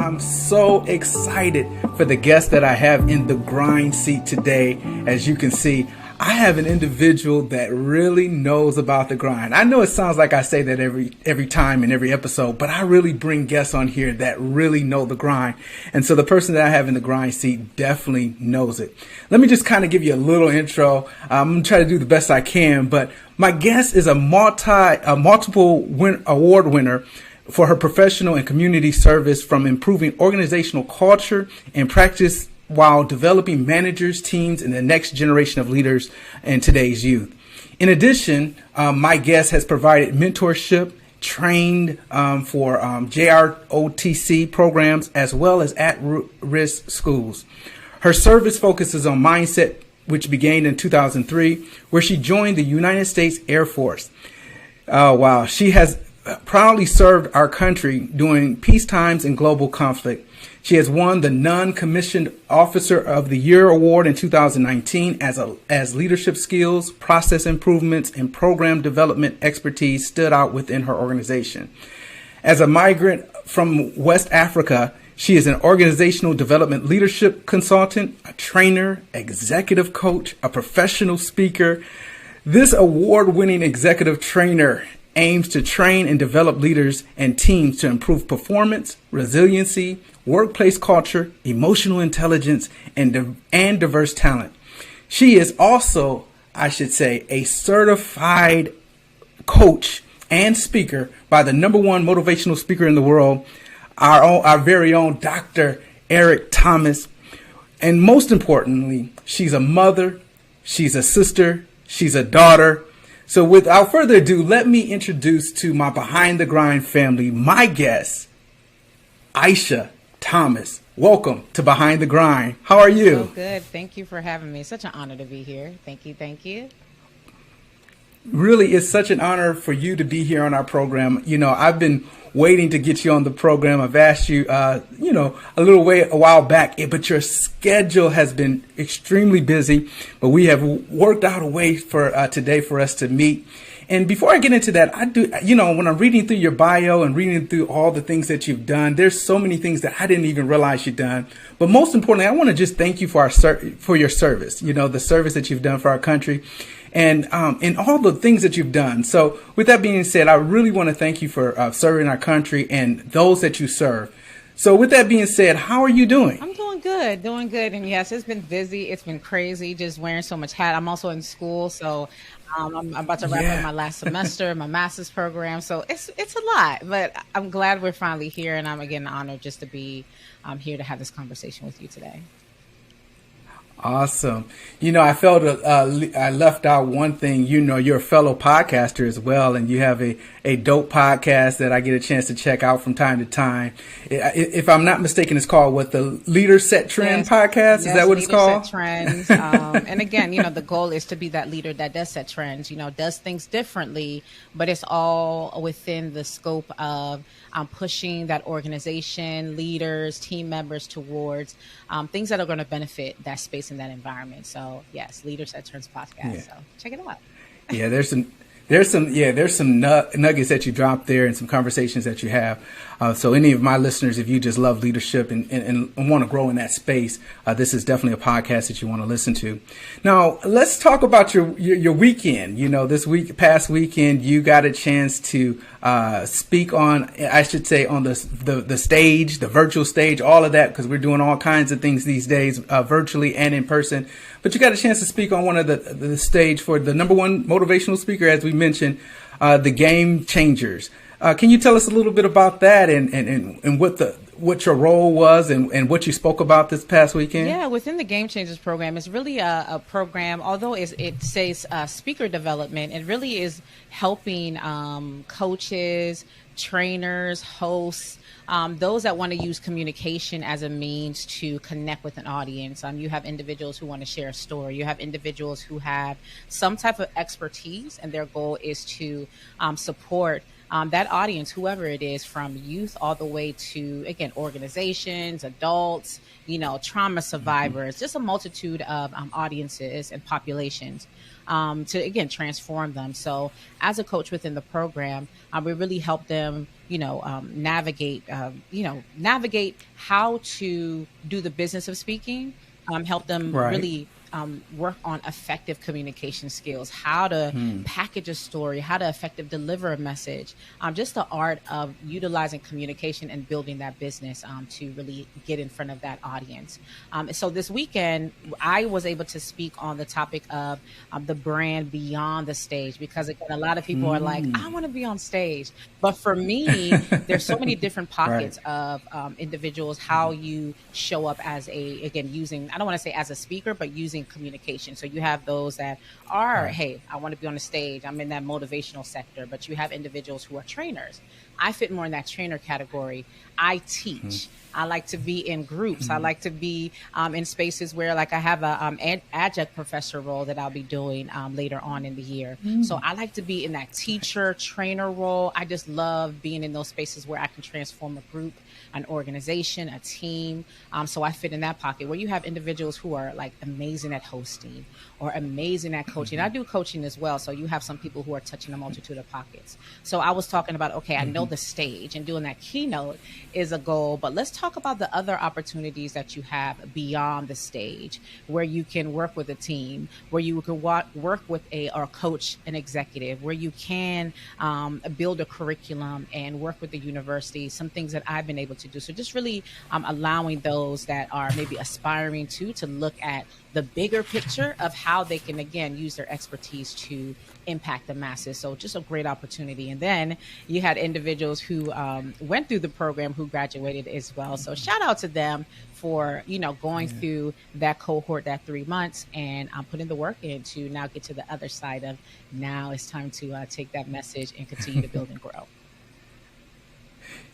I'm so excited for the guest that I have in the grind seat today. As you can see, I have an individual that really knows about the grind. I know it sounds like I say that every time in every episode, but I really bring guests on here that really know the grind. And so the person that I have in the grind seat definitely knows it. Let me just kind of give you a little intro. I'm going to try to do the best I can, but my guest is a multiple award winner for her professional and community service, from improving organizational culture and practice while developing managers, teams, and the next generation of leaders in today's youth. In addition, my guest has provided mentorship, trained for JROTC programs, as well as at-risk schools. Her service focuses on mindset, which began in 2003, where she joined the United States Air Force. Wow. She has proudly served our country during peace times and global conflict. She has won the Non-Commissioned Officer of the Year award in 2019 as leadership skills, process improvements, and program development expertise stood out within her organization. As a migrant from West Africa, she is an organizational development leadership consultant, a trainer, executive coach, a professional speaker. This award-winning executive trainer aims to train and develop leaders and teams to improve performance, resiliency, workplace culture, emotional intelligence, and diverse talent. She is also, I should say, a certified coach and speaker by the #1 motivational speaker in the world, our very own Dr. Eric Thomas. And most importantly, she's a mother, she's a sister, she's a daughter. So without further ado, let me introduce to my Behind the Grind family, my guest, Aisha Thomas. Welcome to Behind the Grind. How are you? So good. Thank you for having me. Such an honor to be here. Thank you. Thank you. Really, it's such an honor for you to be here on our program. You know, I've been waiting to get you on the program. I've asked you, a while back, but your schedule has been extremely busy. But we have worked out a way for today for us to meet. And before I get into that, when I'm reading through your bio and reading through all the things that you've done, there's so many things that I didn't even realize you've done. But most importantly, I want to just thank you for your service, the service that you've done for our country. And all the things that you've done. So with that being said, I really want to thank you for serving our country and those that you serve. So with that being said, how are you doing? I'm doing good. And yes, it's been busy. It's been crazy, just wearing so much hat. I'm also in school, so I'm about to wrap up my last semester, my master's program. So it's a lot, but I'm glad we're finally here. And I'm again honored just to be here to have this conversation with you today. Awesome. I felt I left out one thing. You're a fellow podcaster as well, and you have a dope podcast that I get a chance to check out from time to time. If I'm not mistaken, it's called the Leader Set Trend podcast. Is that what it's called? Set Trends. And again, the goal is to be that leader that does set trends, does things differently, but it's all within the scope of pushing that organization, leaders, team members towards things that are going to benefit that space and that environment. So yes, Leader Set Trends podcast. Yeah. So check it out. Yeah, there's some nuggets that you drop there and some conversations that you have. So any of my listeners, if you just love leadership and want to grow in that space, this is definitely a podcast that you want to listen to. Now, let's talk about your weekend. Past weekend, you got a chance to speak on, I should say, on the stage, the virtual stage, all of that, because we're doing all kinds of things these days, virtually and in person. But you got a chance to speak on one of the stage for the #1 motivational speaker, as we mentioned, the Game Changers. Can you tell us a little bit about that and what your role was and what you spoke about this past weekend? Yeah, within the Game Changers program, it's really a program, although it says speaker development, it really is helping coaches, trainers, hosts, those that want to use communication as a means to connect with an audience. You have individuals who want to share a story. You have individuals who have some type of expertise, and their goal is to support that audience, whoever it is, from youth all the way to, again, organizations, adults, trauma survivors, just a multitude of audiences and populations, to, again, transform them. So as a coach within the program, we really help them, navigate how to do the business of speaking, help them Right. really work on effective communication skills, how to package a story, how to effective deliver a message, just the art of utilizing communication and building that business, to really get in front of that audience. So this weekend, I was able to speak on the topic of the brand beyond the stage, because again, a lot of people are like, I want to be on stage. But for me, there's so many different Right. pockets of individuals, how you show up as again, using, I don't want to say as a speaker, but using communication. So you have those that are, Right. hey, I want to be on the stage, I'm in that motivational sector. But you have individuals who are trainers. I fit more in that trainer category. I teach. I like to be in groups. I like to be in spaces where, like, I have a adjunct professor role that I'll be doing later on in the year. So I like to be in that teacher trainer role. I just love being in those spaces where I can transform a group, an organization, a team. So I fit in that pocket where you have individuals who are like amazing at hosting or amazing at coaching. I do coaching as well. So you have some people who are touching a multitude of pockets. So I was talking about, okay, I know the stage and doing that keynote is a goal, but let's talk about the other opportunities that you have beyond the stage, where you can work with a team, where you can work with or coach an executive, where you can build a curriculum and work with the university, some things that I've been able to do. So just really allowing those that are maybe aspiring to look at the bigger picture of how they can, again, use their expertise to impact the masses. So just a great opportunity. And then you had individuals who went through the program who graduated as well. So shout out to them for, going through that cohort, that 3 months, and putting the work in to now get to the other side of, now it's time to take that message and continue to build and grow.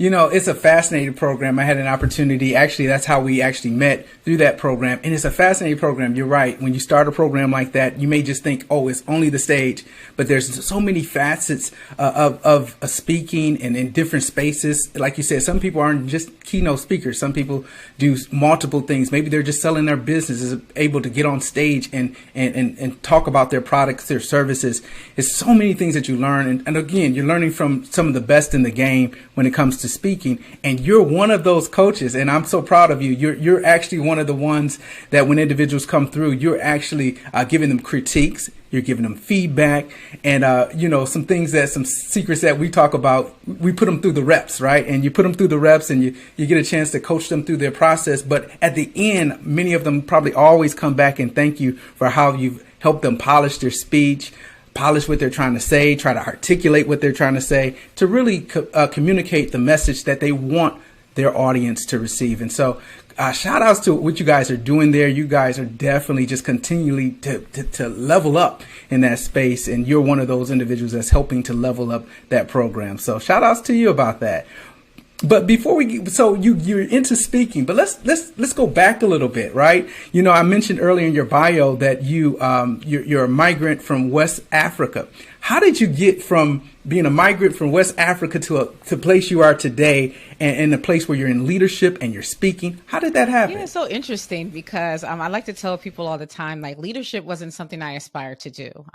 It's a fascinating program. I had an opportunity. Actually, that's how we actually met, through that program. And it's a fascinating program. You're right. When you start a program like that, you may just think, oh, it's only the stage. But there's so many facets of speaking and in different spaces. Like you said, some people aren't just keynote speakers. Some people do multiple things. Maybe they're just selling their business, is able to get on stage and talk about their products, their services. It's so many things that you learn. And again, you're learning from some of the best in the game when it comes to speaking, and you're one of those coaches, and I'm so proud of you. You're actually one of the ones that when individuals come through, you're actually giving them critiques, you're giving them feedback, and some things, that some secrets that we talk about, we put them through the reps, right? And you put them through the reps, and you get a chance to coach them through their process. But at the end, many of them probably always come back and thank you for how you've helped them polish their speech, polish what they're trying to say, try to articulate what they're trying to say, to really communicate the message that they want their audience to receive. And so shout outs to what you guys are doing there. You guys are definitely just continually to level up in that space. And you're one of those individuals that's helping to level up that program. So shout outs to you about that. But before you're into speaking, but let's go back a little bit, right? I mentioned earlier in your bio that you're a migrant from West Africa. How did you get from being a migrant from West Africa to the place you are today, and the place where you're in leadership and you're speaking? How did that happen? Yeah, it's so interesting because I like to tell people all the time, like, leadership wasn't something I aspired to do.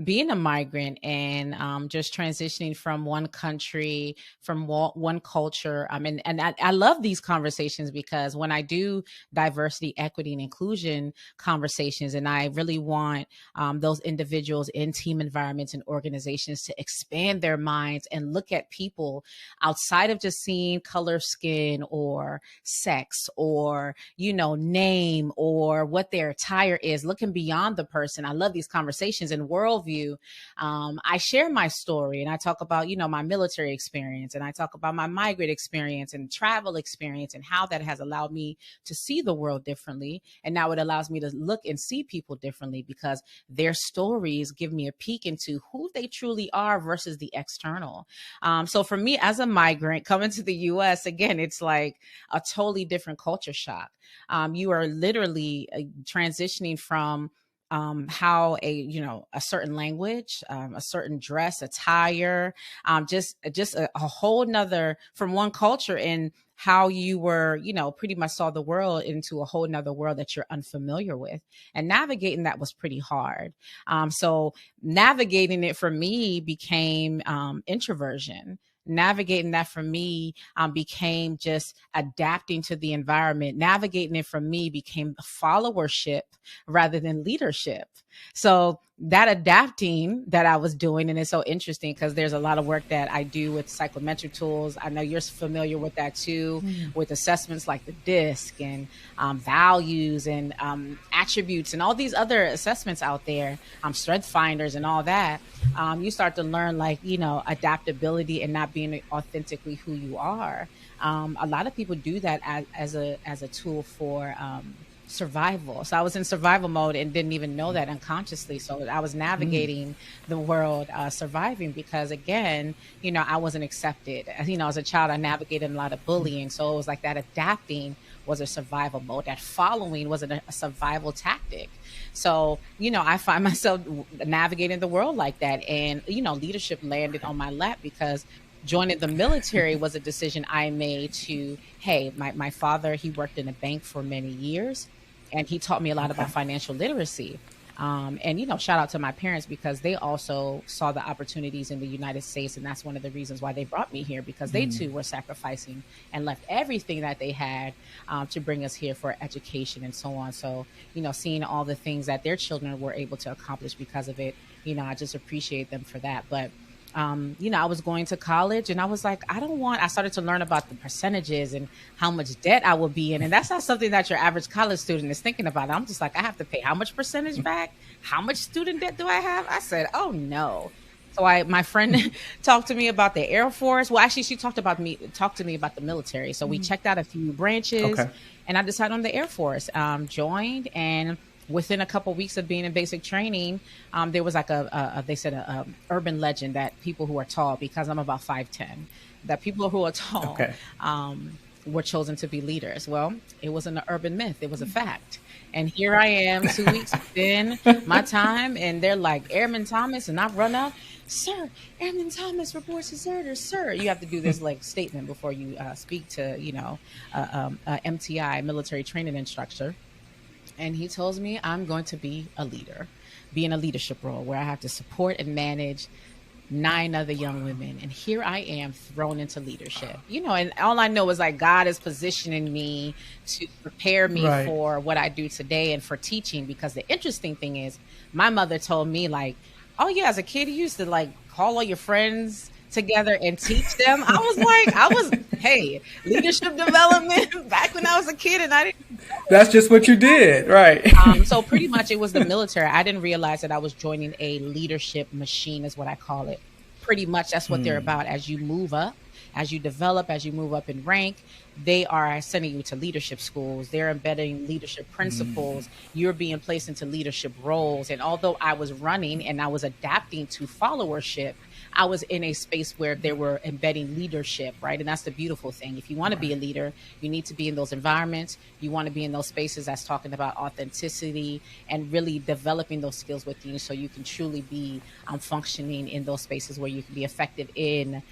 Being a migrant and just transitioning from one country, from one culture. And I love these conversations because when I do diversity, equity, and inclusion conversations, and I really want those individuals in team environments and organizations to expand their minds and look at people outside of just seeing color, skin, or sex, or name, or what their attire is, looking beyond the person. I love these conversations and worldview. I share my story, and I talk about my military experience, and I talk about my migrant experience and travel experience, and how that has allowed me to see the world differently. And now it allows me to look and see people differently because their stories give me a peek into who they truly are versus the external. So for me, as a migrant coming to the US, again, it's like a totally different culture shock. You are literally transitioning from how a certain language, a certain dress, attire, just a whole nother from one culture, and how you were, pretty much saw the world into a whole nother world that you're unfamiliar with. And navigating that was pretty hard. So navigating it for me became introversion. Navigating that for me became just adapting to the environment. Navigating it for me became followership rather than leadership. So that adapting that I was doing, and it's so interesting because there's a lot of work that I do with psychometric tools. I know you're familiar with that too, with assessments like the DISC and values and attributes and all these other assessments out there, strength finders and all that. You start to learn adaptability and not being authentically who you are. A lot of people do that as a tool for survival. So I was in survival mode and didn't even know that unconsciously. So I was navigating the world, surviving because, again, I wasn't accepted. As a child, I navigated a lot of bullying. So it was like that adapting was a survival mode. That following was a survival tactic. So, I find myself navigating the world like that. And, leadership landed on my lap because joining the military was a decision I made to, hey, my father, he worked in a bank for many years. And he taught me a lot about financial literacy. And, shout out to my parents because they also saw the opportunities in the United States. And that's one of the reasons why they brought me here, because they too were sacrificing and left everything that they had to bring us here for education and so on. So, seeing all the things that their children were able to accomplish because of it, I just appreciate them for that. But I was going to college and I was like, I started to learn about the percentages and how much debt I would be in. And that's not something that your average college student is thinking about. I'm just like, I have to pay how much percentage back? How much student debt do I have? I said, oh no. So my friend talked to me about the Air Force. Well, actually she talked to me about the military. So we checked out a few branches and I decided on the Air Force, joined, and within a couple of weeks of being in basic training, there was like a urban legend that people who are tall, because I'm about 5'10", that people who are tall were chosen to be leaders. Well, it wasn't an urban myth; it was a fact. And here I am, 2 weeks within my time, and they're like, Airman Thomas, and I run up, sir, Airman Thomas reports his orders, sir. You have to do this like statement before you speak to MTI, military training instructor. And he tells me I'm going to be a leader, be in a leadership role where I have to support and manage 9 other young women. And here I am thrown into leadership, and all I know is like God is positioning me to prepare me for what I do today and for teaching. Because the interesting thing is my mother told me like, oh yeah, as a kid, you used to like call all your friends together and teach them. Hey, leadership development back when I was a kid, and I didn't. That's just what you did, right? So pretty much it was the military. I didn't realize that I was joining a leadership machine, is what I call it. Pretty much that's what they're about. As you move up, as you develop, as you move up in rank, they are sending you to leadership schools. They're embedding leadership principles. You're being placed into leadership roles. And although I was running and I was adapting to followership, I was in a space where they were embedding leadership, right? And that's the beautiful thing. If you want to be a leader, you need to be in those environments. You want to be in those spaces that's talking about authenticity and really developing those skills within you so you can truly be functioning in those spaces where you can be effective in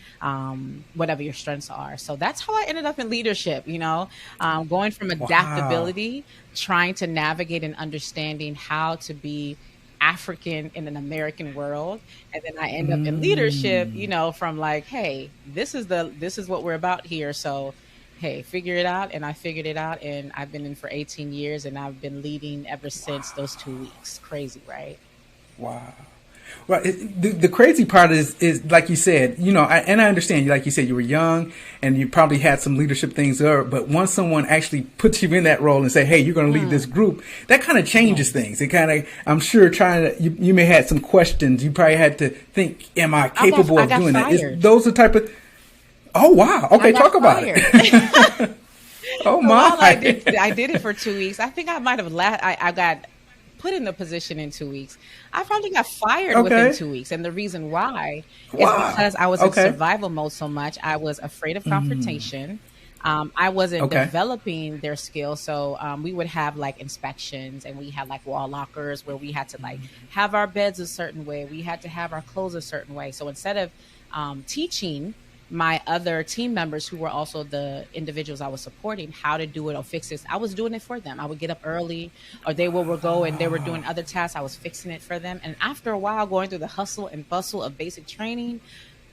whatever your strengths are. So that's how I ended up in leadership, going from adaptability, trying to navigate and understanding how to be African in an American world, and then I end up in leadership, from like, hey, this is what we're about here. So, hey, figure it out. And I figured it out, and I've been in for 18 years, and I've been leading ever since those 2 weeks. Crazy, right? Wow. Well, the crazy part is like you said, and I understand, like you said, you were young and you probably had some leadership things there, but once someone actually puts you in that role and say, hey, you're going to lead this group, that kind of changes things. It kind of, I'm sure you may have some questions. You probably had to think, am I capable of doing that? Those are the type of, oh, wow. Okay. Talk about it. Oh my. Well, I did it for 2 weeks. I think I might have I got put in the position in 2 weeks. I probably got fired within 2 weeks. And the reason why is because I was in survival mode so much. I was afraid of confrontation. I wasn't Okay. developing their skills. So we would have like inspections, and we had like wall lockers where we had to like have our beds a certain way. We had to have our clothes a certain way. So instead of teaching my other team members who were also the individuals I was supporting how to do it or fix this, I was doing it for them. I would get up early, or they would go and they were doing other tasks. I was fixing it for them. And after a while, going through the hustle and bustle of basic training,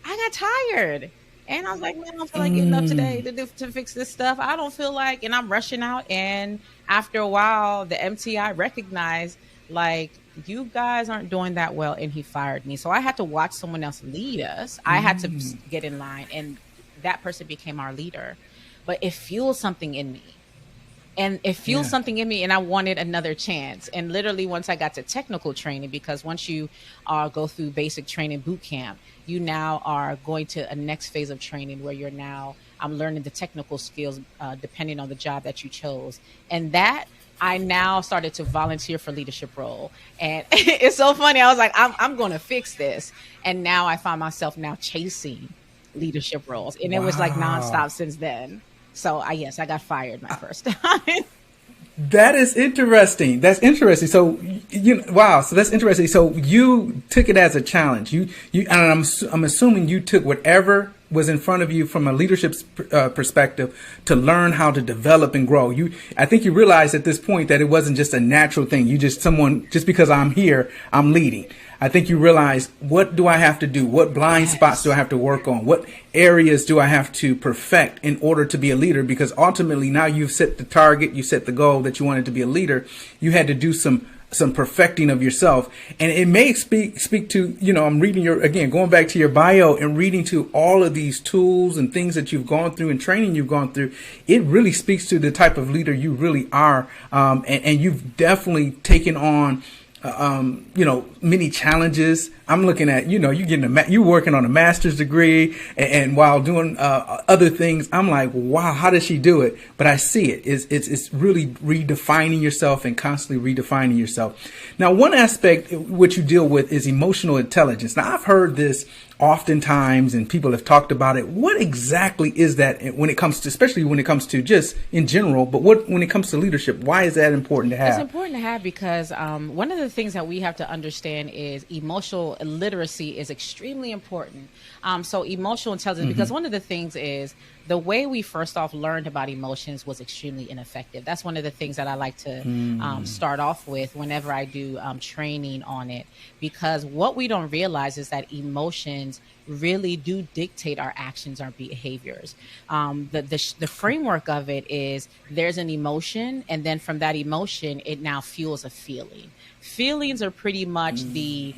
I got tired. And I was like, man, I don't feel like getting up today Mm, to fix this stuff. I don't feel like, and I'm rushing out. And after a while, the MTI recognized, like, you guys aren't doing that well. And he fired me. So I had to watch someone else lead us. I had to get in line. And that person became our leader. But it fueled something in me, and it fueled yeah. something in me, and I wanted another chance. And literally once I got to technical training, because once you go through basic training boot camp, you now are going to a next phase of training where you're now I'm learning the technical skills depending on the job that you chose. And that I now started to volunteer for leadership role. And it's so funny, I was like, I'm going to fix this. And now I find myself now chasing leadership roles, and it was like Wow. nonstop since then. So I yes, I got fired my first time. That is interesting. That's interesting. So wow. So that's interesting. So you took it as a challenge. And I'm assuming you took whatever was in front of you from a leadership perspective to learn how to develop and grow. I think you realized at this point that it wasn't just a natural thing. Just because I'm here, I'm leading. I think you realize, what do I have to do? What blind spots do I Yes. have to work on? What areas do I have to perfect in order to be a leader? Because ultimately now you've set the target, you set the goal that you wanted to be a leader. You had to do some perfecting of yourself. And it may speak to, I'm reading going back to your bio and reading to all of these tools and things that you've gone through and training you've gone through. It really speaks to the type of leader you really are. And you've definitely taken on many challenges. I'm looking at, you working on a master's degree, and while doing other things, I'm like, wow, how does she do it? But I see it. It's really redefining yourself and constantly redefining yourself. Now, one aspect which you deal with is emotional intelligence. Now, I've heard this oftentimes, and people have talked about it. What exactly is that when it comes to, especially when it comes to just in general, but when it comes to leadership, why is that important to It's have? important to have because one of the things that we have to understand is emotional literacy is extremely important. So emotional intelligence, because one of the things is the way we first off learned about emotions was extremely ineffective. That's one of the things that I like to start off with whenever I do training on it, because what we don't realize is that emotions really do dictate our actions, our behaviors. The framework of it is there's an emotion, and then from that emotion, it now fuels a feeling. Feelings are pretty much the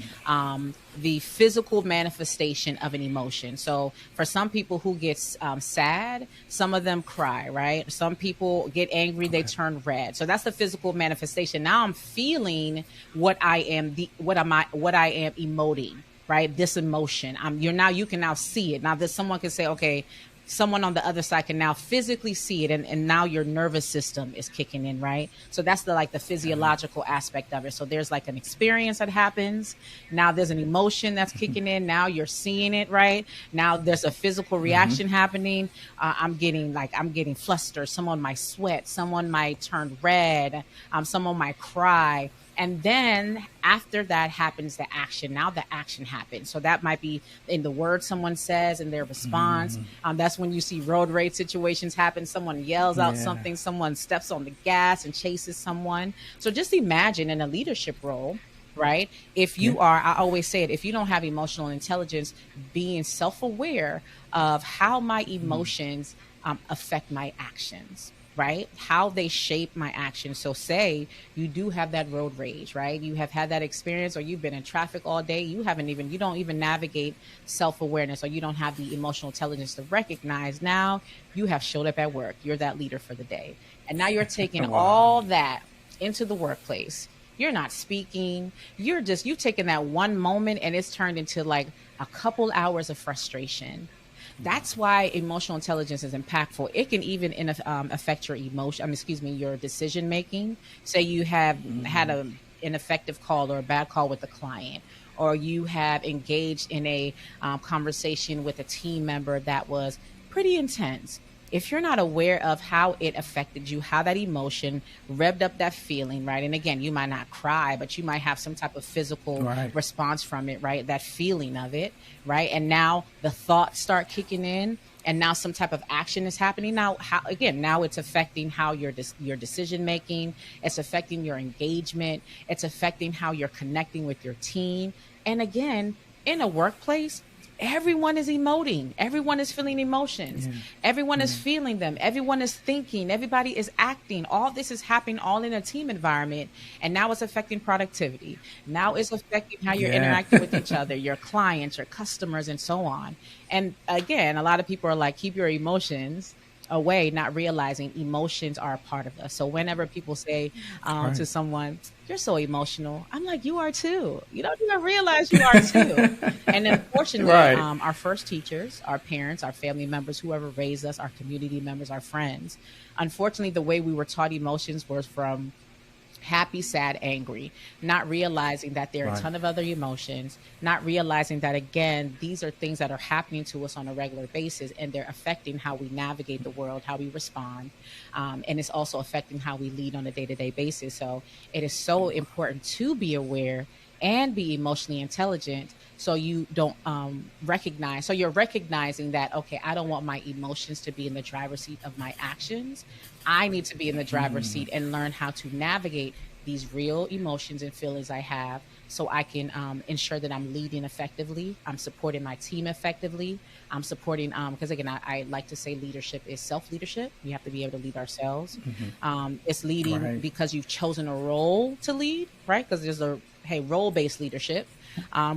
physical manifestation of an emotion. So for some people who get sad, some of them cry, right? Some people get angry, they Okay. turn red. So that's the physical manifestation. Now I'm feeling what I am emoting, right? This emotion. You can now see it. Now that someone can say, okay, someone on the other side can now physically see it, and now your nervous system is kicking in, right? So that's the physiological aspect of it. So there's like an experience that happens. Now there's an emotion that's kicking in. Now you're seeing it, right? Now there's a physical reaction happening. I'm getting flustered. Someone might sweat. Someone might turn red. Someone might cry. And then after that happens the action. Now the action happens. So that might be in the word someone says in their response. That's when you see road rage situations happen. Someone yells out Yeah. something. Someone steps on the gas and chases someone. So just imagine in a leadership role, right? If Yeah. you are, I always say it, if you don't have emotional intelligence, being self aware of how my emotions affect my actions, right? How they shape my actions. So say you do have that road rage, right? You have had that experience, or you've been in traffic all day. You don't even navigate self-awareness, or you don't have the emotional intelligence to recognize now you have showed up at work. You're that leader for the day. And now you're taking Wow. all that into the workplace. You're not speaking. You've taken that one moment and it's turned into like a couple hours of frustration. That's why emotional intelligence is impactful. It can even affect your emotion. Excuse me, your decision making. Say you have had an ineffective call or a bad call with a client, or you have engaged in a conversation with a team member that was pretty intense. if you're not aware of how it affected you, how that emotion revved up that feeling, right? And again, you might not cry, but you might have some type of physical Right. response from it, right? That feeling of it, right? And now the thoughts start kicking in, and now some type of action is happening. Now, how, again, now it's affecting how your decision making, it's affecting your engagement, it's affecting how you're connecting with your team. And again, in a workplace, everyone is emoting, everyone is feeling emotions, Yeah. everyone is Yeah. feeling them, everyone is thinking, everybody is acting. All this is happening all in a team environment, and now it's affecting productivity. Now it's affecting how you're Yeah. interacting with each other, your clients, your customers, and so on. And again, a lot of people are like, keep your emotions away, not realizing emotions are a part of us. So whenever people say Right. to someone, "You're so emotional," I'm like, "You are too. You don't even realize you are too." And unfortunately, Right. our first teachers, our parents, our family members, whoever raised us, our community members, our friends, unfortunately, the way we were taught emotions was from happy, sad, angry, not realizing that there are a Right. ton of other emotions, not realizing that, again, these are things that are happening to us on a regular basis, and they're affecting how we navigate the world, how we respond. And it's also affecting how we lead on a day to day basis. So it is so important to be aware and be emotionally intelligent, so you don't recognize, so you're recognizing that, okay, I don't want my emotions to be in the driver's seat of my actions. I need to be in the driver's seat and learn how to navigate these real emotions and feelings I have, so I can ensure that I'm leading effectively, I'm supporting my team effectively, I'm supporting, because again, I like to say leadership is self leadership. We have to be able to lead ourselves. It's leading Right. because you've chosen a role to lead, right? Because there's a, hey, role based leadership,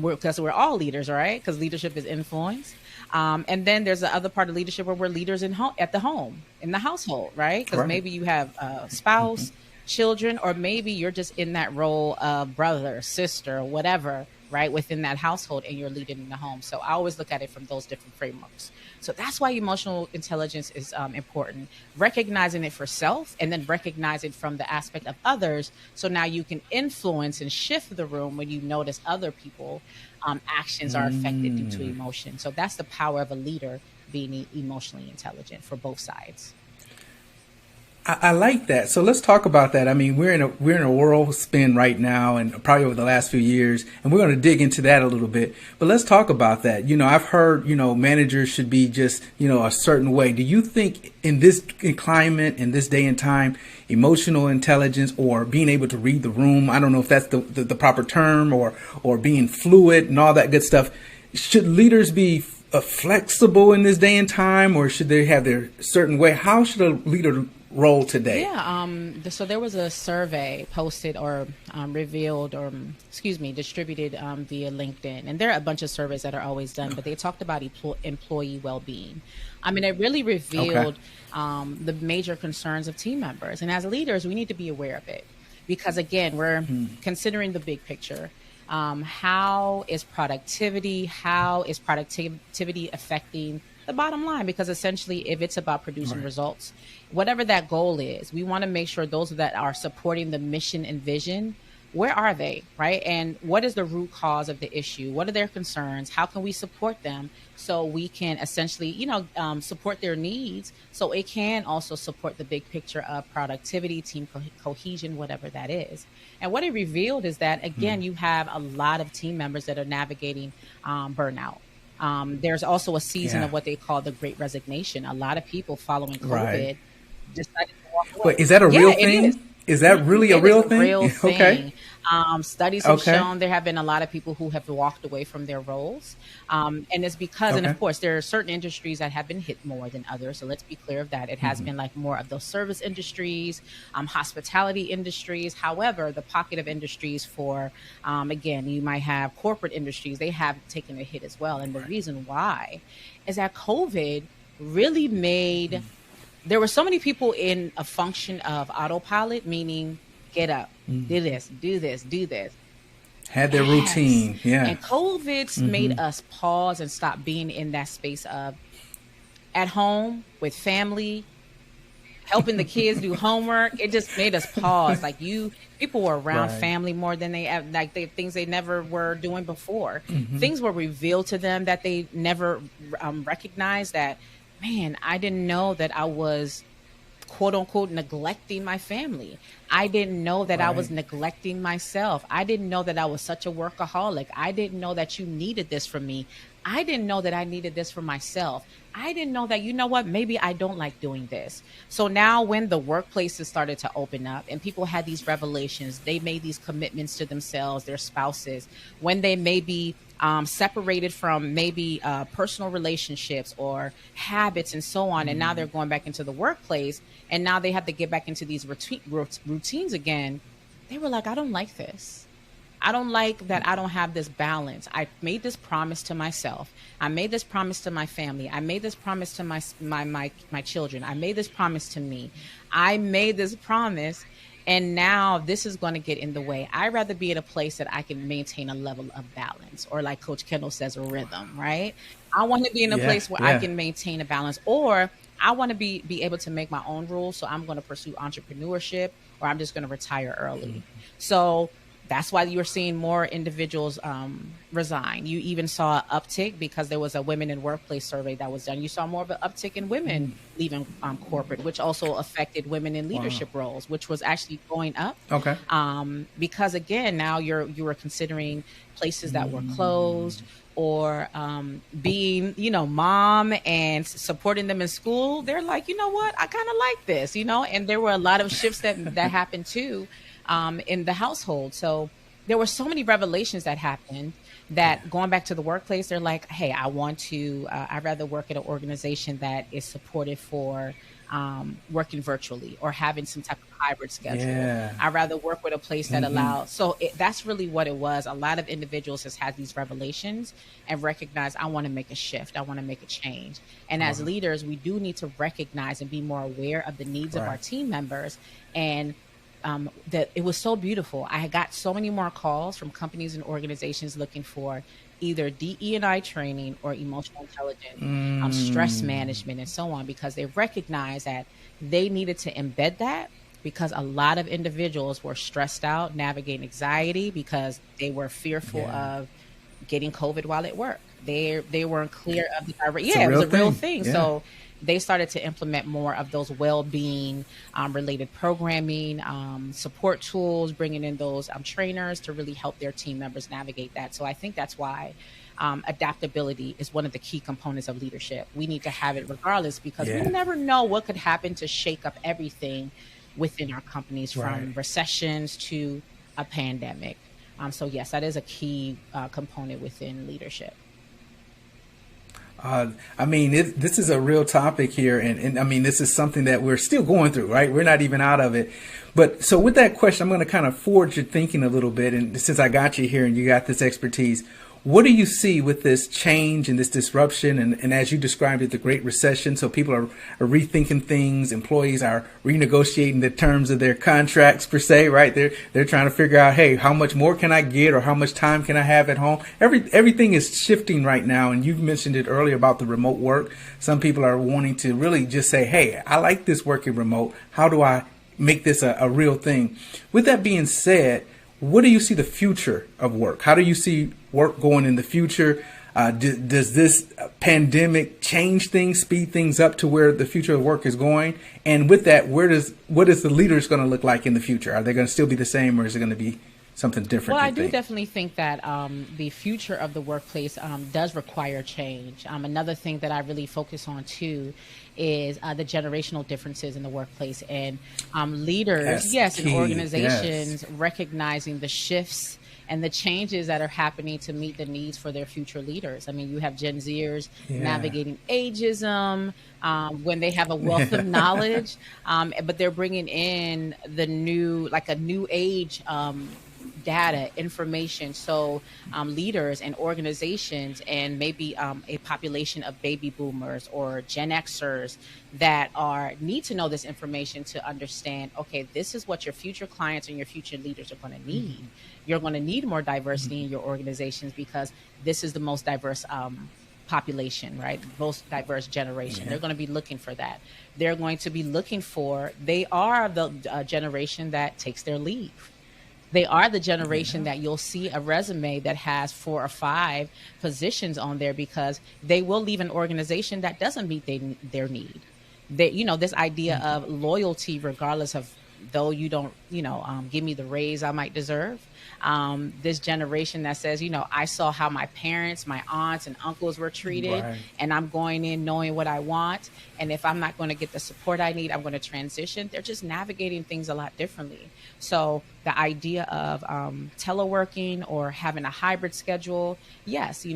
because we're all leaders, right? Because leadership is influence. And then there's the other part of leadership where we're leaders at the home, in the household, right? Because Right. maybe you have a spouse, children, or maybe you're just in that role of brother, sister, whatever, right, within that household, and you're leading in the home. So I always look at it from those different frameworks. So that's why emotional intelligence is important. Recognizing it for self, and then recognizing from the aspect of others. So now you can influence and shift the room when you notice other people actions are affected due to Mm. emotion. So that's the power of a leader, being emotionally intelligent for both sides. I like that. So let's talk about that. I mean, we're in a whirlwind right now, and probably over the last few years, and we're going to dig into that a little bit. But let's talk about that. I've heard managers should be just a certain way. Do you think in this climate, in this day and time, emotional intelligence or being able to read the room, I don't know if that's the proper term, or being fluid and all that good stuff, should leaders be flexible in this day and time, or should they have their certain way? How should a leader role today? Yeah. So there was a survey posted or revealed, or excuse me, distributed via LinkedIn, and there are a bunch of surveys that are always done, but they talked about employee well-being. I mean, it really Okay. revealed the major concerns of team members, and as leaders, we need to be aware of it, because again, we're considering the big picture. How is productivity? How is productivity affecting the bottom line? Because essentially, if it's about producing Right. results, whatever that goal is, we want to make sure those that are supporting the mission and vision, where are they, right? And what is the root cause of the issue? What are their concerns? How can we support them so we can essentially, support their needs, so it can also support the big picture of productivity, team cohesion, whatever that is. And what it revealed is that, again, you have a lot of team members that are navigating burnout. There's also a season Yeah. of what they call the Great Resignation. A lot of people following Right. COVID decided to walk away. Wait, is that a Yeah, real it is. thing? Is that really a It is real a thing? real Okay. thing. Studies have Okay. shown there have been a lot of people who have walked away from their roles. And it's because, and Okay. of course, there are certain industries that have been hit more than others. So let's be clear of that. It has been like more of those service industries, hospitality industries. However, the pocket of industries for, again, you might have corporate industries, they have taken a hit as well. And the Right. reason why is that COVID really made, there were so many people in a function of autopilot, meaning get up, do this, do this, do this. Had their Yes. routine. Yeah. And COVID's made us pause and stop being in that space of at home with family, helping the kids do homework. It just made us pause. Like, people were around Right. family more than things they never were doing before. Things were revealed to them that they never recognized, that man, I didn't know that I was quote unquote neglecting my family. I didn't know that I was Right. neglecting myself. I didn't know that I was such a workaholic. I didn't know that you needed this from me. I didn't know that I needed this for myself. I didn't know that, you know what, maybe I don't like doing this. So now, when the workplaces started to open up and people had these revelations, they made these commitments to themselves, their spouses, when they may be separated from maybe personal relationships or habits and so on. And now they're going back into the workplace and now they have to get back into these routines again. They were like, I don't like this. I don't like that I don't have this balance. I made this promise to myself. I made this promise to my family. I made this promise to my children. I made this promise to me. I made this promise, and now this is going to get in the way. I'd rather be in a place that I can maintain a level of balance, or like Coach Kendall says, a rhythm, right? I want to be in a Yeah. place where I Yeah. can maintain a balance, or I want to be able to make my own rules. So I'm going to pursue entrepreneurship, or I'm just going to retire early. So that's why you're seeing more individuals resign. You even saw an uptick because there was a women in workplace survey that was done. You saw more of an uptick in women leaving corporate, which also affected women in Wow. leadership roles, which was actually going up. Okay. Because again, now you were considering places that were closed, or being, mom and supporting them in school. They're like, you know what, I kind of like this, and there were a lot of shifts that happened too, in the household. So there were so many revelations that happened Yeah. that going back to the workplace, they're like, hey, I'd rather work at an organization that is supportive for working virtually or having some type of hybrid schedule. Yeah. I'd rather work with a place that allows. So that's really what it was. A lot of individuals has had these revelations and recognize, I want to make a shift. I want to make a change. And as Wow. leaders, we do need to recognize and be more aware of the needs of our Right. team members. And that it was so beautiful. I had got so many more calls from companies and organizations looking for either DE&I training or emotional intelligence, stress management, and so on, because they recognized that they needed to embed that, because a lot of individuals were stressed out, navigating anxiety because they were fearful Yeah. of getting COVID while at work. They weren't clear of the direct. It's a Yeah, it was real a real thing. thing. Yeah. So they started to implement more of those well-being related programming, support tools, bringing in those trainers to really help their team members navigate that. So I think that's why adaptability is one of the key components of leadership. We need to have it regardless, because we Yeah. never know what could happen to shake up everything within our companies, Right. from recessions to a pandemic. So yes, that is a key component within leadership. I mean, this is a real topic here, and I mean, this is something that we're still going through, right? We're not even out of it. But so with that question, I'm going to kind of forge your thinking a little bit. And since I got you here and you got this expertise, what do you see with this change and this disruption? And as you described it, the Great Recession. So people are rethinking things. Employees are renegotiating the terms of their contracts per se, right? They're trying to figure out, hey, how much more can I get, or how much time can I have at home? Everything is shifting right now. And you've mentioned it earlier about the remote work. Some people are wanting to really just say, hey, I like this working remote. How do I make this a real thing? With that being said, what do you see the future of work? How do you see work going in the future? Does this pandemic change things, speed things up to where the future of work is going? And with that, what is the leaders going to look like in the future? Are they going to still be the same, or is it going to be something different? Well, Do I you do think? definitely think that the future of the workplace does require change. Another thing that I really focus on too is the generational differences in the workplace, and leaders, That's yes, and key. Yes. organizations recognizing the shifts and the changes that are happening to meet the needs for their future leaders. I mean, you have Gen Zers Yeah. navigating ageism when they have a wealth of Yeah. knowledge, but they're bringing in the new, like a new age. Data information, so leaders and organizations, and maybe a population of baby boomers or Gen Xers that are need to know this information to understand, okay, this is what your future clients and your future leaders are going to need. You're going to need more diversity in your organizations, because this is the most diverse population, right? Most diverse generation. Yeah. They're going to be looking for that. They are the generation that takes their leave. They are the generation Yeah. that you'll see a resume that has 4 or 5 positions on there, because they will leave an organization that doesn't meet their need. This idea of loyalty, regardless of, though you don't, give me the raise I might deserve. This generation that says, I saw how my parents, my aunts and uncles were treated, Right. and I'm going in knowing what I want. And if I'm not going to get the support I need, I'm going to transition. They're just navigating things a lot differently. So the idea of teleworking or having a hybrid schedule, yes,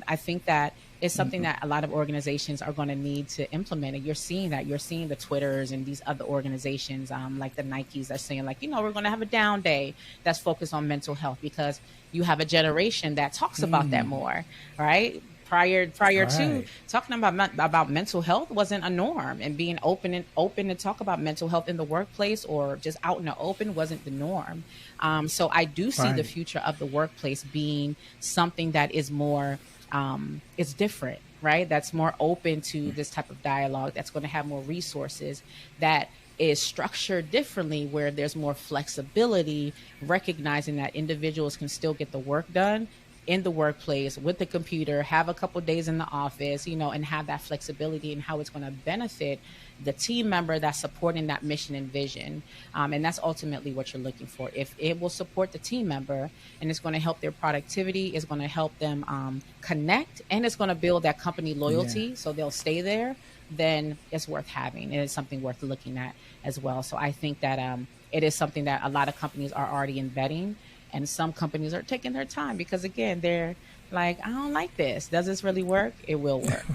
I think that is something that a lot of organizations are going to need to implement. And you're seeing that. You're seeing the Twitters and these other organizations, like the Nikes, are saying, like, we're going to have a down day that's focused on mental health, because you have a generation that talks about that more, right? Prior to Right. talking about mental health wasn't a norm, and being open to talk about mental health in the workplace or just out in the open wasn't the norm. So I do see the Right. future of the workplace being something that is more, it's different, right? That's more open to this type of dialogue, that's going to have more resources, that is structured differently, where there's more flexibility, recognizing that individuals can still get the work done in the workplace with the computer, have a couple days in the office, and have that flexibility, and how it's going to benefit the team member that's supporting that mission and vision. And that's ultimately what you're looking for. If it will support the team member and it's going to help their productivity, it's going to help them connect, and it's going to build that company Yeah. loyalty so they'll stay there, then it's worth having. And it's something worth looking at as well. So I think that it is something that a lot of companies are already embedding, and some companies are taking their time, because again, they're like, I don't like this. Does this really work? It will work.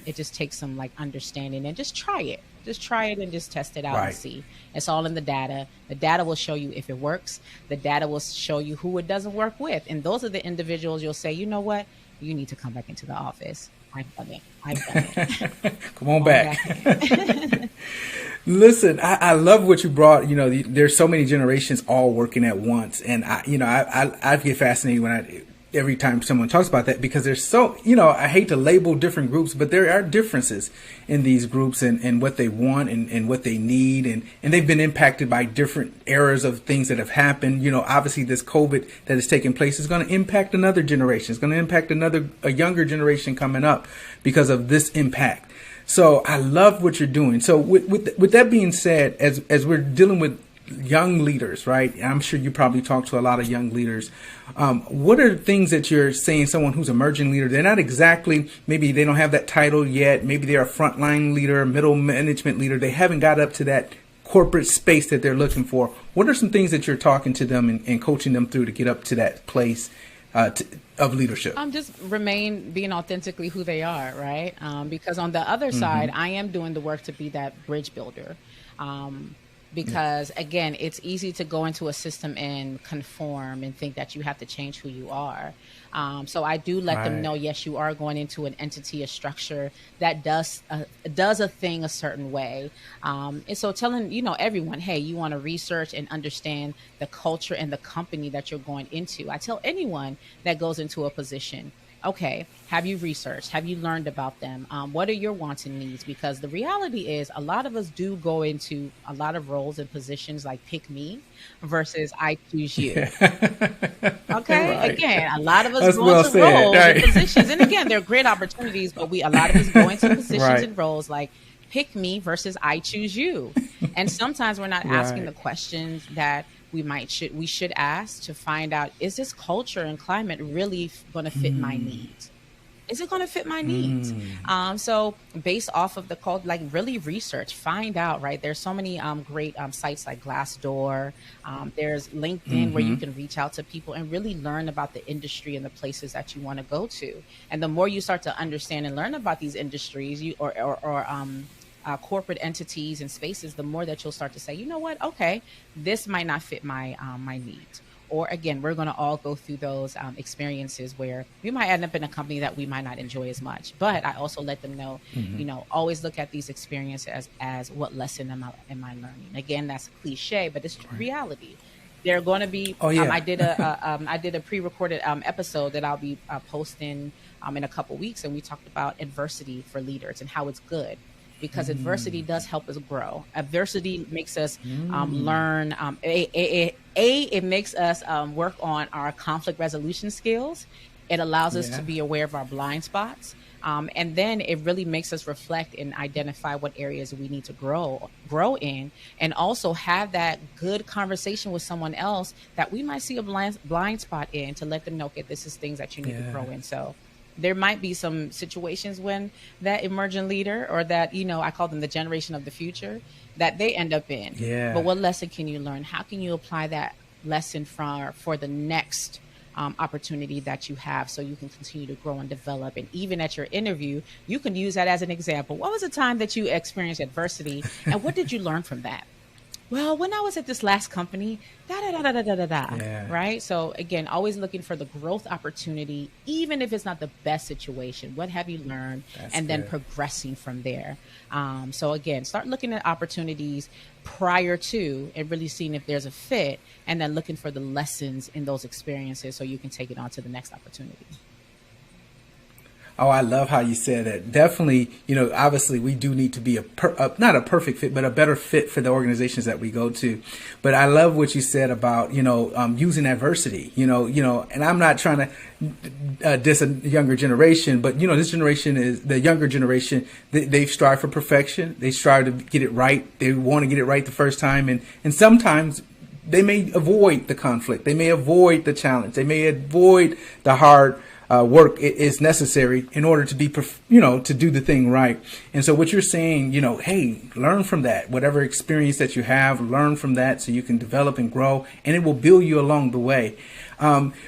It just takes some like understanding, and just try it. Just try it and just test it out and Right. see. It's all in the data. The data will show you if it works. The data will show you who it doesn't work with. And those are the individuals you'll say, you know what? You need to come back into the office. I've done it. I've done it. Come on Come on back. back in. Listen, I love what you brought. There's so many generations all working at once, and I get fascinated every time someone talks about that, because there's so, I hate to label different groups, but there are differences in these groups, and what they want, and what they need, and they've been impacted by different eras of things that have happened. Obviously this COVID that is taking place is going to impact another generation. It's going to impact a younger generation coming up because of this impact. So I love what you're doing. So with that being said, as we're dealing with young leaders, right? I'm sure you probably talk to a lot of young leaders. What are the things that you're saying? Someone who's emerging leader, they're not exactly, maybe they don't have that title yet. Maybe they're a frontline leader, middle management leader. They haven't got up to that corporate space that they're looking for. What are some things that you're talking to them and coaching them through to get up to that place of leadership? Just remain being authentically who they are, right? Because on the other side, I am doing the work to be that bridge builder. Because again, it's easy to go into a system and conform and think that you have to change who you are. So I do let them Right. know, yes, you are going into an entity, a structure that does a thing a certain way. And so telling, everyone, hey, you want to research and understand the culture and the company that you're going into. I tell anyone that goes into a position, okay, have you researched? Have you learned about them? What are your wants and needs? Because the reality is, a lot of us do go into a lot of roles and positions like pick me versus I choose you. Okay. Right. Again, a lot of us That's go well into said. roles and Right. positions. And again, they're great opportunities, but a lot of us go into positions Right. and roles like pick me versus I choose you. And sometimes we're not asking the Right. questions that we should ask to find out, is this culture and climate really going to fit my needs? Is it going to fit my needs? So based off of the cult, like really research, find out, right? There's so many great sites like Glassdoor. There's LinkedIn where you can reach out to people and really learn about the industry and the places that you want to go to. And the more you start to understand and learn about these industries, corporate entities and spaces, the more that you'll start to say, you know what, okay, this might not fit my needs. Or again, we're going to all go through those experiences where we might end up in a company that we might not enjoy as much. But I also let them know, always look at these experiences as what lesson am I learning? Again, that's a cliche, but it's reality. They're going to be. Oh, yeah. I did a pre-recorded episode that I'll be posting in a couple weeks, and we talked about adversity for leaders and how it's good. Because adversity does help us grow. Adversity makes us learn. It makes us work on our conflict resolution skills. It allows us to Yeah. be aware of our blind spots. And then it really makes us reflect and identify what areas we need to grow in, and also have that good conversation with someone else that we might see a blind spot in, to let them know, okay, this is things that you need to Yeah. grow in. So there might be some situations when that emerging leader, or that, I call them the generation of the future, that they end up in. But Yeah. what lesson can you learn? How can you apply that lesson for the next opportunity that you have, so you can continue to grow and develop? And even at your interview, you can use that as an example. What was a time that you experienced adversity, and what did you learn from that? Well, when I was at this last company, da da da da da da da, Yeah. right? So again, always looking for the growth opportunity, even if it's not the best situation. What have you learned, That's and then good. progressing from there. So again, start looking at opportunities prior to, and really seeing if there's a fit, and then looking for the lessons in those experiences, so you can take it on to the next opportunity. Oh, I love how you said that. Definitely, obviously we do need to be not a perfect fit, but a better fit for the organizations that we go to. But I love what you said about, using adversity, and I'm not trying to diss a younger generation, but, this generation is the younger generation. They strive for perfection. They strive to get it right. They want to get it right the first time. And sometimes they may avoid the conflict. They may avoid the challenge. They may avoid the hard work is necessary in order to be, to do the thing right. And so what you're saying, hey, learn from that. Whatever experience that you have, learn from that so you can develop and grow, and it will build you along the way.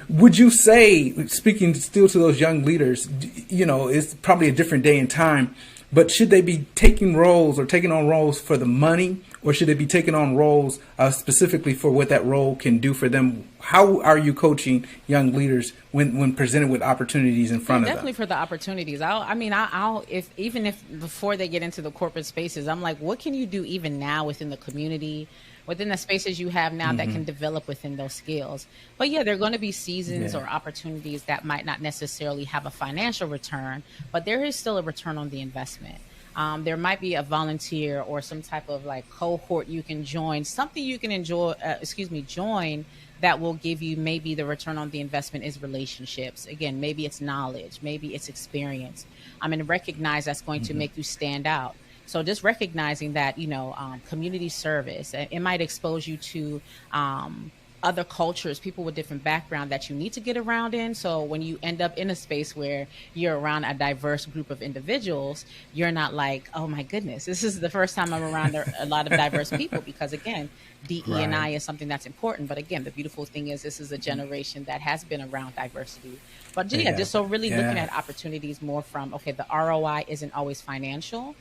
Would you say, speaking still to those young leaders, it's probably a different day and time, but should they be taking roles or taking on roles for the money, or should they be taking on roles specifically for what that role can do for them? How are you coaching young leaders when presented with opportunities in front of them? Definitely for the opportunities. I'll if before they get into the corporate spaces, I'm like, what can you do even now within the community, within the spaces you have now, that can develop within those skills? But yeah, there are going to be seasons Yeah. or opportunities that might not necessarily have a financial return, but there is still a return on the investment. There might be a volunteer or some type of like cohort you can join, something you can join, that will give you, maybe the return on the investment is relationships. Again, maybe it's knowledge, maybe it's experience. And recognize that's going to make you stand out. So just recognizing that, community service, it might expose you to other cultures, people with different background that you need to get around in. So when you end up in a space where you're around a diverse group of individuals, you're not like, oh my goodness, this is the first time I'm around a lot of diverse people, because again, DE&I Right. is something that's important. But again, the beautiful thing is, this is a generation that has been around diversity. But They yeah, have. just so really looking Yeah. at opportunities more from, okay, the ROI isn't always financial.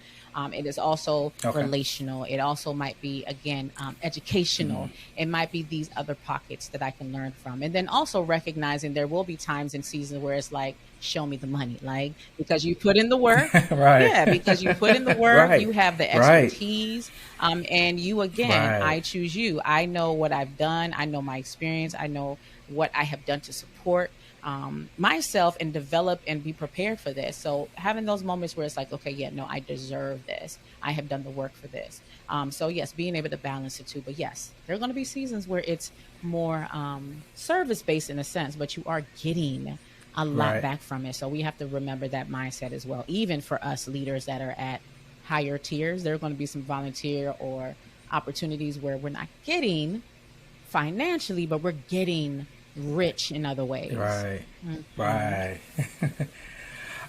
It is also Okay. relational. It also might be, again, educational. It might be these other pockets that I can learn from. And then also recognizing there will be times and seasons where it's like, show me the money, like, because you put in the work. Right. Yeah, because you put in the work, Right. you have the Right. expertise, and you, again, Right. I choose you. I know what I've done. I know my experience. I know what I have done to support myself and develop and be prepared for this. So having those moments where it's like, okay, yeah, no, I deserve this. I have done the work for this. So yes, being able to balance the two. But yes, there are going to be seasons where it's more service based in a sense, but you are getting a lot Right. back from it. So we have to remember that mindset as well. Even for us leaders that are at higher tiers, there are going to be some volunteer or opportunities where we're not getting financially, but we're getting rich in other ways. Right. Right.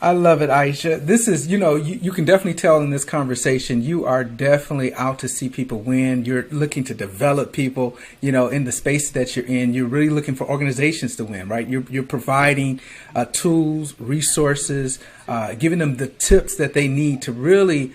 I love it, Aisha. This is, you can definitely tell in this conversation, you are definitely out to see people win. You're looking to develop people, in the space that you're in. You're really looking for organizations to win, right? You're providing tools, resources, giving them the tips that they need to really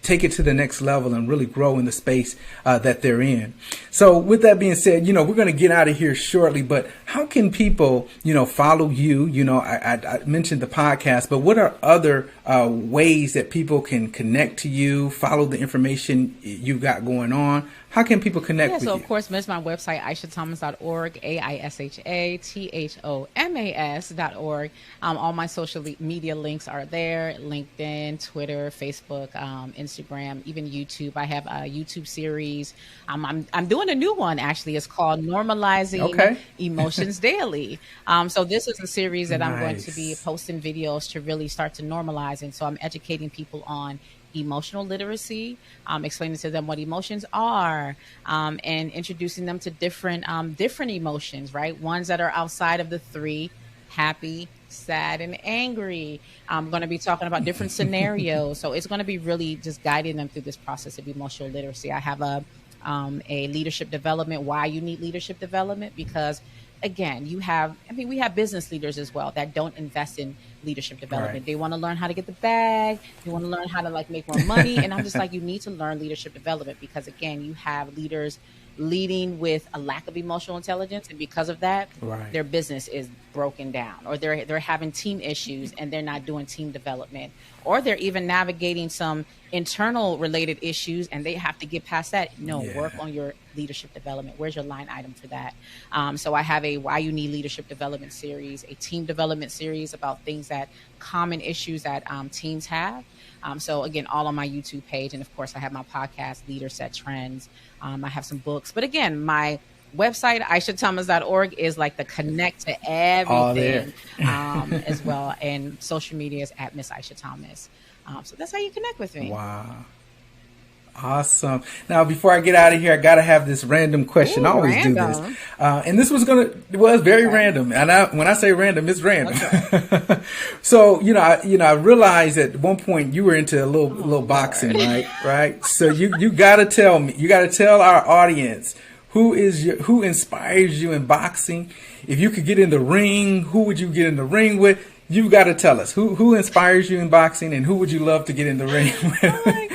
take it to the next level and really grow in the space that they're in. So with that being said, we're going to get out of here shortly, but how can people, follow you? I mentioned the podcast, but what are other ways that people can connect to you, follow the information you've got going on? how can people connect with so you? of course, visit my website, aishathomas.org, AISHATHOMAS.org. All my social media links are there: LinkedIn, Twitter, Facebook, Instagram, even YouTube. I have a YouTube series. I'm doing a new one actually. It's called Normalizing Emotions Daily. So this is a series that I'm going to be posting videos to really start to normalize. And so I'm educating people on emotional literacy, explaining to them what emotions are, and introducing them to different emotions, right? Ones that are outside of the three: happy, sad, and angry. I'm going to be talking about different scenarios. So it's going to be really just guiding them through this process of emotional literacy. I have a leadership development, why you need leadership development, because again, we have business leaders as well that don't invest in leadership development. Right. They want to learn how to get the bag. They want to learn how to make more money. And I'm just like, you need to learn leadership development, because again, you have leaders leading with a lack of emotional intelligence, and because of that, their business is broken down, or they're having team issues and they're not doing team development, or they're even navigating some internal related issues and they have to get past that. Work on your leadership development. Where's your line item for that? So I have a Why You Need Leadership Development series, a team development series about things common issues that teams have. So again, all on my YouTube page. And of course, I have my podcast, Leader Set Trends. I have some books. But again, my website, aishathomas.org, is like the connect to everything as well. And social media is at Miss Aisha Thomas. So that's how you connect with me. Wow. Awesome. Now, before I get out of here, I got to have this random question. I always do this. And this was very random. And when I say random, it's random. Okay. So, I realized at one point you were into a little boxing, right? So you got to tell me, you got to tell our audience, who inspires you in boxing? If you could get in the ring, who would you get in the ring with? You got to tell us who inspires you in boxing, and who would you love to get in the ring with?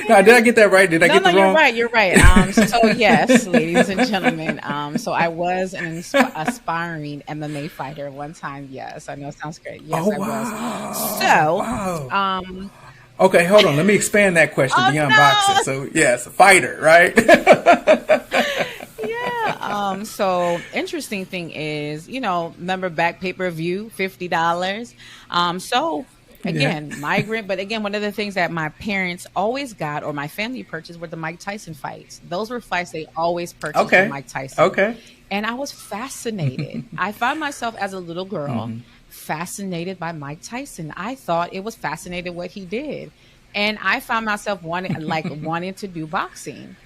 Now, did I get that right? Did I get that wrong? You're right. So yes, ladies and gentlemen. So I was an aspiring MMA fighter one time. Yes, I know it sounds great. Yes, I was. So, okay, hold on. Let me expand that question beyond boxing. So yes, a fighter, right? So interesting thing is, remember back pay-per-view, $50. So again, migrant. But again, one of the things that my parents always got, or my family purchased, were the Mike Tyson fights. Those were fights they always purchased with Mike Tyson. Okay. And I was fascinated. I found myself as a little girl fascinated by Mike Tyson. I thought it was fascinating what he did. And I found myself wanting to do boxing.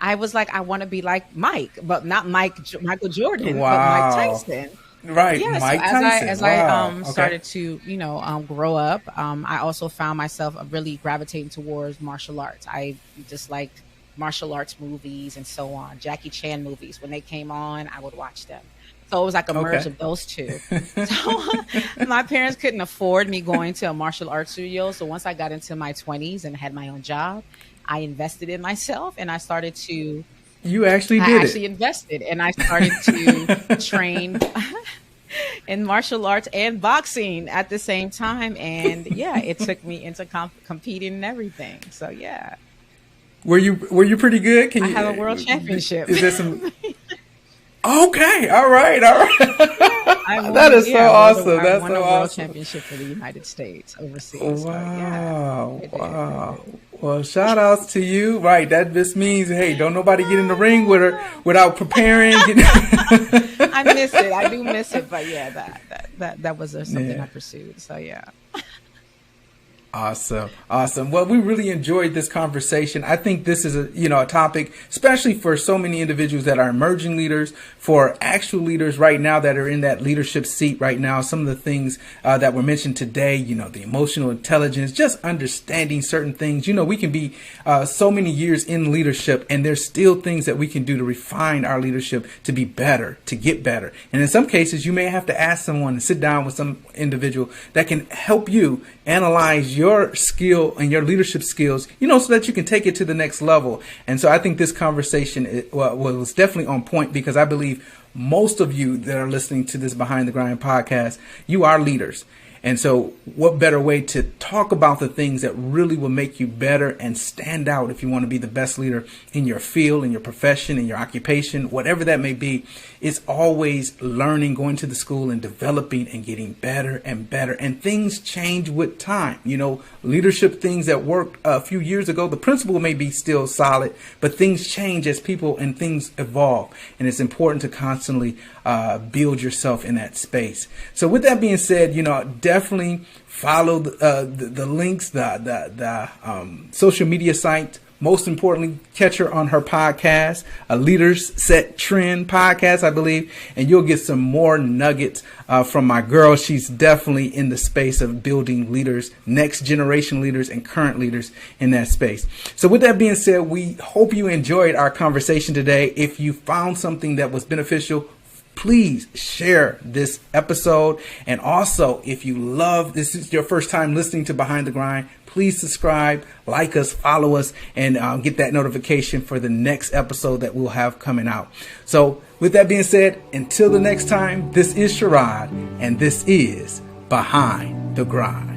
I was like, I want to be like Mike, but not Michael Jordan, but Mike Tyson. Right, yeah, Mike Tyson. As I started to, grow up, I also found myself really gravitating towards martial arts. I just liked martial arts movies and so on. Jackie Chan movies, when they came on, I would watch them. So it was like a merge of those two. So my parents couldn't afford me going to a martial arts studio. So once I got into my 20s and had my own job, I invested in myself, and I started to. You actually did I actually invested, and I started to train in martial arts and boxing at the same time. And it took me into competing and everything. So Were you pretty good? I have a world championship. Is there some? Okay, all right. That is so awesome. I won a world championship for the United States overseas. Wow, wow. Well, shout outs to you. Right, that just means, hey, don't nobody get in the ring with her without preparing. I miss it. I do miss it, but that was something I pursued. So Awesome. Well, we really enjoyed this conversation. I think this is a topic, especially for so many individuals that are emerging leaders, for actual leaders right now that are in that leadership seat right now. Some of the things that were mentioned today, the emotional intelligence, just understanding certain things. We can be so many years in leadership, and there's still things that we can do to refine our leadership to be better, to get better. And in some cases, you may have to ask someone and sit down with some individual that can help you analyze your skill and your leadership skills, so that you can take it to the next level. And so I think this conversation was definitely on point, because I believe most of you that are listening to this Behind the Grind podcast, you are leaders. And so what better way to talk about the things that really will make you better and stand out if you want to be the best leader in your field, in your profession, in your occupation, whatever that may be. It's always learning, going to the school and developing and getting better and better. And things change with time. You know, leadership things that worked a few years ago, the principle may be still solid, but things change as people and things evolve. And it's important to constantly build yourself in that space. So with that being said, you know, definitely follow the links, the social media site. Most importantly, catch her on her podcast, a Leaders Set Trend podcast, I believe, and you'll get some more nuggets from my girl. She's definitely in the space of building leaders, next generation leaders and current leaders in that space. So with that being said, we hope you enjoyed our conversation today. If you found something that was beneficial, please share this episode. And also, if you love, this is your first time listening to Behind the Grind, please subscribe, like us, follow us, and get that notification for the next episode that we'll have coming out. So with that being said, until the next time, this is Sherrod, and this is Behind the Grind.